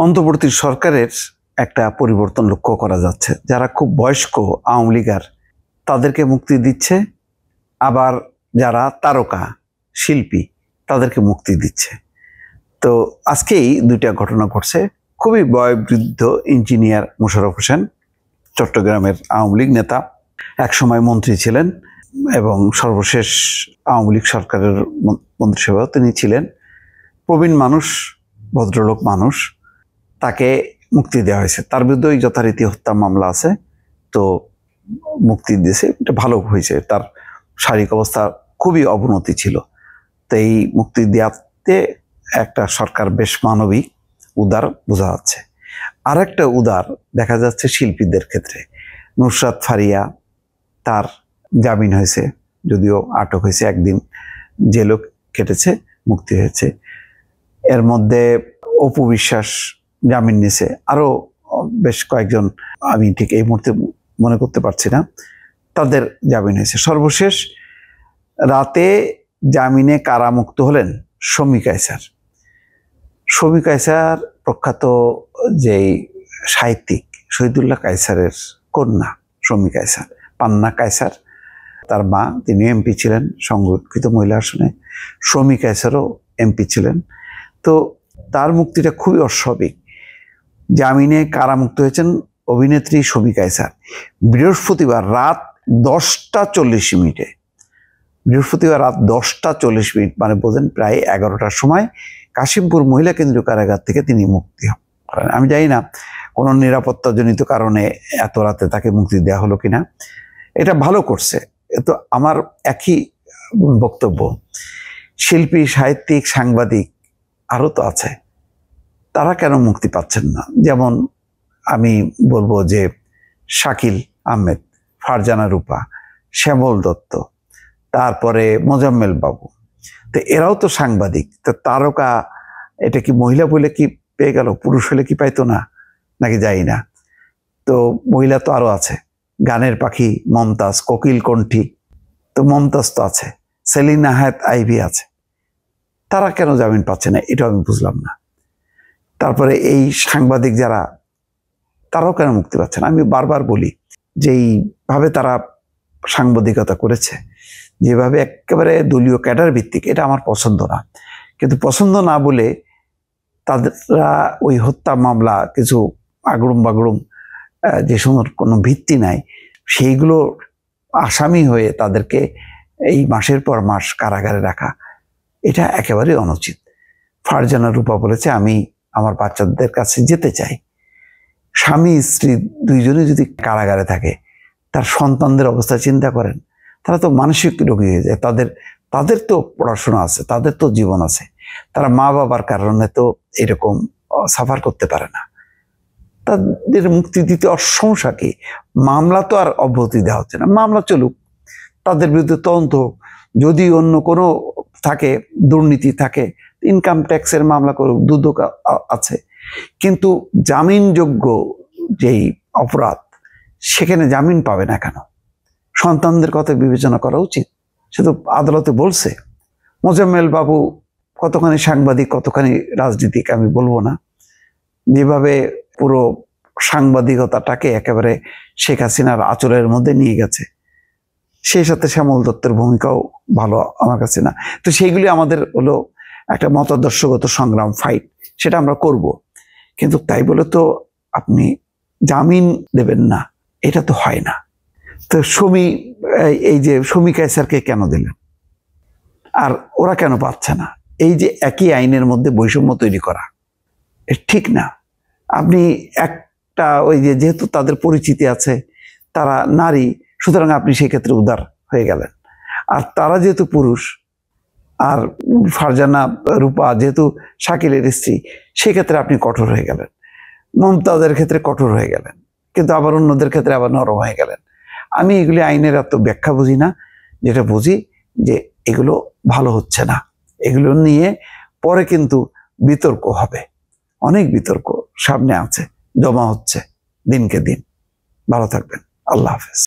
অন্তর্বর্তী সরকারের একটা পরিবর্তন লক্ষ্য করা যাচ্ছে। যারা খুব বয়স্ক আওয়ামী লীগার তাদেরকে মুক্তি দিচ্ছে, আবার যারা তারকা শিল্পী তাদেরকে মুক্তি দিচ্ছে। তো আজকেই দুইটা ঘটনা ঘটছে। খুবই বয়োবৃদ্ধ ইঞ্জিনিয়ার মোশাররফ হোসেন, চট্টগ্রামের আওয়ামী লীগ নেতা, একসময় মন্ত্রী ছিলেন এবং সর্বশেষ আওয়ামী লীগ সরকারের মন্ত্রিসভায় তিনি ছিলেন। প্রবীণ মানুষ, ভদ্রলোক মানুষ, তাকে মুক্তি দেওয়া হয়েছে। তার বিরুদ্ধে যথারীতি হত্যা মামলা আছে, তো মুক্তি দিয়েছে। এটা ভালো হয়েছে। তার শারীরিক অবস্থা খুবই অবনতি ছিল, তো এই মুক্তি দেওয়াতে একটা সরকার বেশ মানবিক, উদার বোঝা যাচ্ছে। আর একটা উদার দেখা যাচ্ছে শিল্পীদের ক্ষেত্রে। নুসরাত ফারিয়া, তার জামিন হয়েছে, যদিও আটক হয়েছে, একদিন জেলও কেটেছে, মুক্তি হয়েছে। এর মধ্যে অপু বিশ্বাস জামিন নিয়েছে, আরো বেশ কয়েকজন, আমি ঠিক এই মুহূর্তে মনে করতে পারছি না, তাদের জামিন হয়েছে। সর্বশেষ রাতে জামিনে কারামুক্ত হলেন শমী কায়সার। শমী কায়সার প্রখ্যাত যেই সাহিত্যিক শহীদুল্লাহ কায়সারের কন্যা শমী কায়সার, পান্না কায়সার, তার মা, তিনি এমপি ছিলেন সংরক্ষিত মহিলা আসনে। শমী কায়সারও এমপি ছিলেন। তো তার মুক্তিটা খুবই অস্বাভাবিক। জামিনে কারামুক্ত হয়েছেন অভিনেত্রী শমী কায়সার বৃহস্পতিবার রাত 10:40। বৃহস্পতিবার রাত 10:40, মানে বোঝেন প্রায় 11টার সময় কাশিমপুর মহিলা কেন্দ্রীয় কারাগার থেকে তিনি মুক্তি করেন। আমি জানি না কোনো নিরাপত্তাজনিত কারণে এত রাতে তাকে মুক্তি দেওয়া হলো কিনা। এটা ভালো করছে। তো আমার একই বক্তব্য, শিল্পী, সাহিত্যিক, সাংবাদিক আরও তো আছে, তারা কেন মুক্তি পাচ্ছেন না? যেমন আমি বলবো যে শাকিল আহমেদ, ফারজানা রূপা, শ্যামল দত্ত, তারপরে মোজাম্মেল বাবু, তো এরাও তো সাংবাদিক। তো তারকা, এটা কি মহিলা বলে কি পেয়ে গেল? পুরুষ হলে কি পাইতো না নাকি যাই না। তো মহিলা তো আরো আছে, গানের পাখি মমতাজ, কোকিল কণ্ঠী, তো মমতাজ তো আছে, সেলিনা হায়াত আইভি আছে। তারা কেন জামিন পাচ্ছে না, এটা আমি বুঝলাম না। তারপরে এই সাংবাদিক যারা, তারাও কেন মুক্তি পাচ্ছে না? আমি বারবার বলি, যেইভাবে তারা সাংবাদিকতা করেছে, যেভাবে একেবারে দলীয় ক্যাডার ভিত্তিক, এটা আমার পছন্দ না। কিন্তু পছন্দ না বলে তারা ওই হত্যা মামলা, কিছু আগড়ুম বাগড়ুম যে সময় কোনো ভিত্তি নাই, সেইগুলো আসামি হয়ে তাদেরকে এই মাসের পর মাস কারাগারে রাখা, এটা একেবারেই অনুচিত। ফারজানা রূপা বলেছে, আমি আমার বাচ্চাদের কাছে যেতে চাই। স্বামী স্ত্রী দুইজনে যদি কারাগারে থাকে, তার সন্তানদের অবস্থা চিন্তা করেন। তারা তো মানসিক রোগী হয়ে যায়। তাদের তো পড়াশোনা আছে, তাদের তো জীবন আছে। তারা মা বাবার কারণে তো এরকম সাফার করতে পারে না। তাদের মুক্তি দিতে সমস্যা কি? মামলা তো আর অব্যাহতি দেওয়া হচ্ছে না, মামলা চলুক, তাদের বিরুদ্ধে তদন্ত হোক। যদি অন্য কোনো থাকে, দুর্নীতি থাকে, ইনকাম ট্যাক্সের মামলা করুক, দুদক আছে। কিন্তু জামিনযোগ্য যেই অপরাধ, সেখানে জামিন পাবে না কেন? সন্তানদের কথা বিবেচনা করা উচিত। সে তো আদালতে বলছে। মোজাম্মেল বাবু কতখানি সাংবাদিক, কতখানি রাজনীতিক আমি বলবো না, যেভাবে পুরো সাংবাদিকতাটাকে একেবারে শেখ হাসিনার আঁচলের মধ্যে নিয়ে গেছে, সেই সাথে শ্যামল দত্তের ভূমিকাও ভালো আমার কাছে না। তো সেইগুলি আমাদের হলো একটা মতাদর্শগত সংগ্রাম, ফাইট, সেটা আমরা করব। কিন্তু তাই বলে তো আপনি জামিন দেবেন না, এটা তো হয় না। তো এই যে শমী কায়সারকে কেন দিলেন, আর ওরা কেন পাচ্ছে না? এই যে একই আইনের মধ্যে বৈষম্য তৈরি করা ঠিক না। আপনি একটা ওই যে, যেহেতু তাদের পরিচিতি আছে, তারা নারী, সুতরাং আপনি সেক্ষেত্রে উদার হয়ে গেলেন। আর তারা যেহেতু পুরুষ, আর ফারজানা রূপা যেহেতু শাকিলের স্ত্রী, সেক্ষেত্রে আপনি কঠোর হয়ে গেলেন। মমতাজের ক্ষেত্রে কঠোর হয়ে গেলেন, কিন্তু আবার অন্যদের ক্ষেত্রে আবার নরম হয়ে গেলেন। আমি এগুলি আইনের এত ব্যাখ্যা বুঝি না। যেটা বুঝি যে এগুলো ভালো হচ্ছে না, এগুলো নিয়ে পরে কিন্তু বিতর্ক হবে, অনেক বিতর্ক সামনে আছে, জমা হচ্ছে দিনকে দিন। ভালো থাকবেন, আল্লাহ হাফেজ।